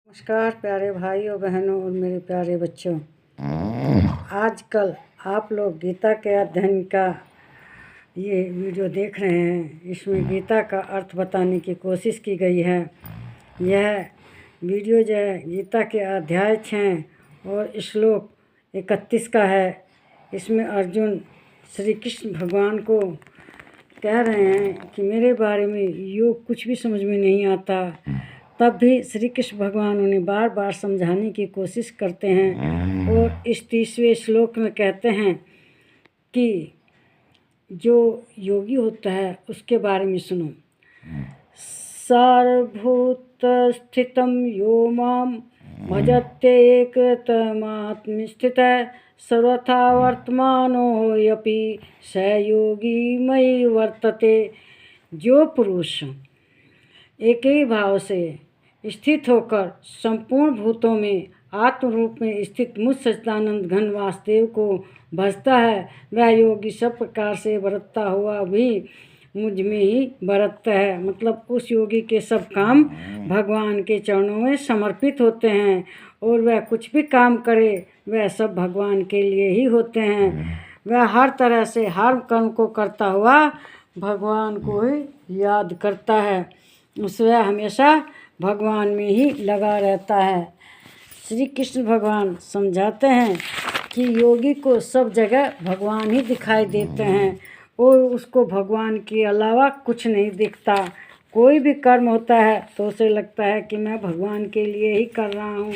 नमस्कार प्यारे भाई और बहनों और मेरे प्यारे बच्चों। आजकल आप लोग गीता के अध्ययन का ये वीडियो देख रहे हैं। इसमें गीता का अर्थ बताने की कोशिश की गई है। यह वीडियो जो है गीता के अध्याय 6 और श्लोक 31 का है। इसमें अर्जुन श्री कृष्ण भगवान को कह रहे हैं कि मेरे बारे में योग कुछ भी समझ में नहीं आता। तब भी श्री कृष्ण भगवान उन्हें बार बार समझाने की कोशिश करते हैं और इस 30वें श्लोक में कहते हैं कि जो योगी होता है उसके बारे में सुनो। सर्वभूत स्थितम यो माम भजत्येकतमात्मस्थितः सर्वथा वर्तमानोऽपि स योगी मयि वर्तते। जो पुरुष एक ही भाव से स्थित होकर संपूर्ण भूतों में आत्म रूप में स्थित मुझ सच्चिदानंद घन वासुदेव को भजता है, वह योगी सब प्रकार से बरतता हुआ भी मुझ में ही बरतता है। मतलब उस योगी के सब काम भगवान के चरणों में समर्पित होते हैं और वह कुछ भी काम करे वह सब भगवान के लिए ही होते हैं। वह हर तरह से हर कर्म को करता हुआ भगवान को ही याद करता है। उसमें हमेशा भगवान में ही लगा रहता है। श्री कृष्ण भगवान समझाते हैं कि योगी को सब जगह भगवान ही दिखाई देते हैं और उसको भगवान के अलावा कुछ नहीं दिखता। कोई भी कर्म होता है तो उसे लगता है कि मैं भगवान के लिए ही कर रहा हूँ।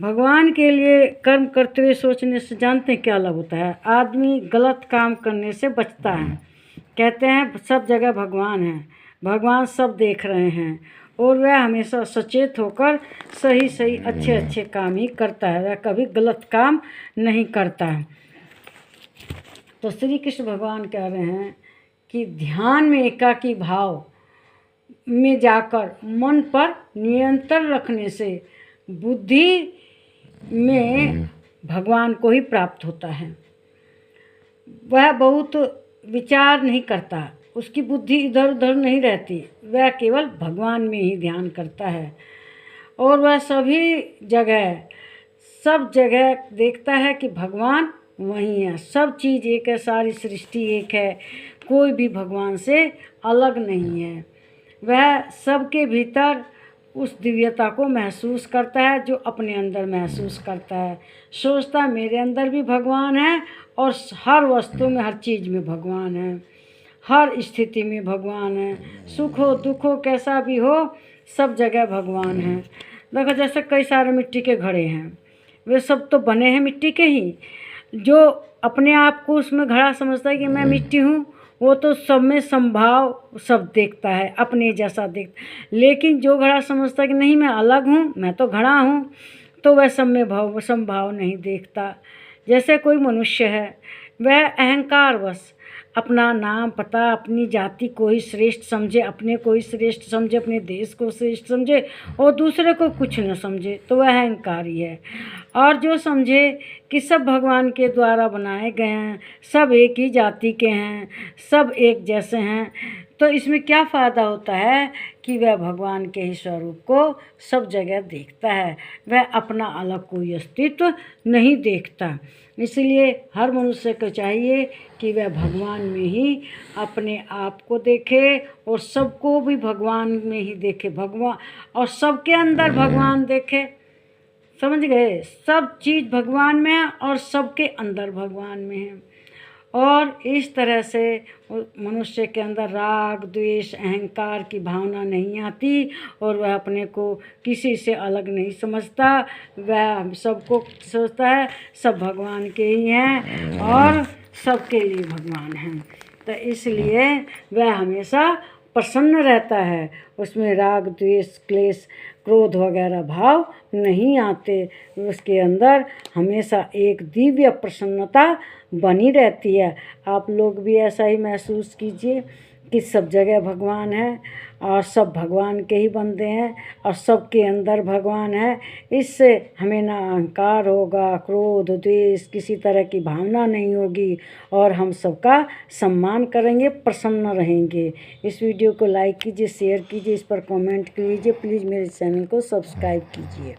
भगवान के लिए कर्म करते हुए सोचने से जानते हैं क्या लाभ होता है? आदमी गलत काम करने से बचता है। कहते हैं सब जगह भगवान है, भगवान सब देख रहे हैं और वह हमेशा सचेत होकर सही सही अच्छे अच्छे काम ही करता है। वह कभी गलत काम नहीं करता है। तो श्री कृष्ण भगवान कह रहे हैं कि ध्यान में एकाकी भाव में जाकर मन पर नियंत्रण रखने से बुद्धि में भगवान को ही प्राप्त होता है। वह बहुत विचार नहीं करता, उसकी बुद्धि इधर उधर नहीं रहती, वह केवल भगवान में ही ध्यान करता है और वह सब जगह देखता है कि भगवान वहीं है। सब चीज़ एक है, सारी सृष्टि एक है, कोई भी भगवान से अलग नहीं है। वह सबके भीतर उस दिव्यता को महसूस करता है जो अपने अंदर महसूस करता है। सोचता है मेरे अंदर भी भगवान है और हर वस्तु में हर चीज़ में भगवान है, हर स्थिति में भगवान है। सुख हो दुख हो कैसा भी हो सब जगह भगवान है। देखो जैसे कई सारे मिट्टी के घड़े हैं, वे सब तो बने हैं मिट्टी के ही। जो अपने आप को उसमें घड़ा समझता है कि मैं मिट्टी हूँ, वो तो सब में संभाव सब देखता है, अपने जैसा देखता। लेकिन जो घड़ा समझता है कि नहीं मैं अलग हूँ, मैं तो घड़ा हूँ, तो वह सब में संभाव नहीं देखता। जैसे कोई मनुष्य है, वह अहंकारवश अपना नाम पता अपनी जाति को ही श्रेष्ठ समझे, अपने को ही श्रेष्ठ समझे, अपने देश को श्रेष्ठ समझे और दूसरे को कुछ न समझे, तो वह अहंकारी है। और जो समझे कि सब भगवान के द्वारा बनाए गए हैं, सब एक ही जाति के हैं, सब एक जैसे हैं, तो इसमें क्या फ़ायदा होता है कि वह भगवान के ही स्वरूप को सब जगह देखता है। वह अपना अलग कोई अस्तित्व नहीं देखता। इसलिए हर मनुष्य को चाहिए कि वह भगवान में ही अपने आप को देखे और सबको भी भगवान में ही देखे, भगवान और सबके अंदर भगवान देखे। समझ गए? सब चीज़ भगवान में है और सबके अंदर भगवान में है। और इस तरह से मनुष्य के अंदर राग द्वेष अहंकार की भावना नहीं आती और वह अपने को किसी से अलग नहीं समझता। वह सबको सोचता है सब भगवान के ही हैं और सबके लिए भगवान हैं। तो इसलिए वह हमेशा प्रसन्न रहता है, उसमें राग द्वेष क्लेश क्रोध वगैरह भाव नहीं आते। उसके अंदर हमेशा एक दिव्य प्रसन्नता बनी रहती है। आप लोग भी ऐसा ही महसूस कीजिए कि सब जगह भगवान है और सब भगवान के ही बंदे हैं और सबके अंदर भगवान है। इससे हमें ना अहंकार होगा, क्रोध द्वेष किसी तरह की भावना नहीं होगी और हम सबका सम्मान करेंगे, प्रसन्न रहेंगे। इस वीडियो को लाइक कीजिए, शेयर कीजिए, इस पर कमेंट कीजिए, प्लीज़ मेरे चैनल को सब्सक्राइब कीजिए।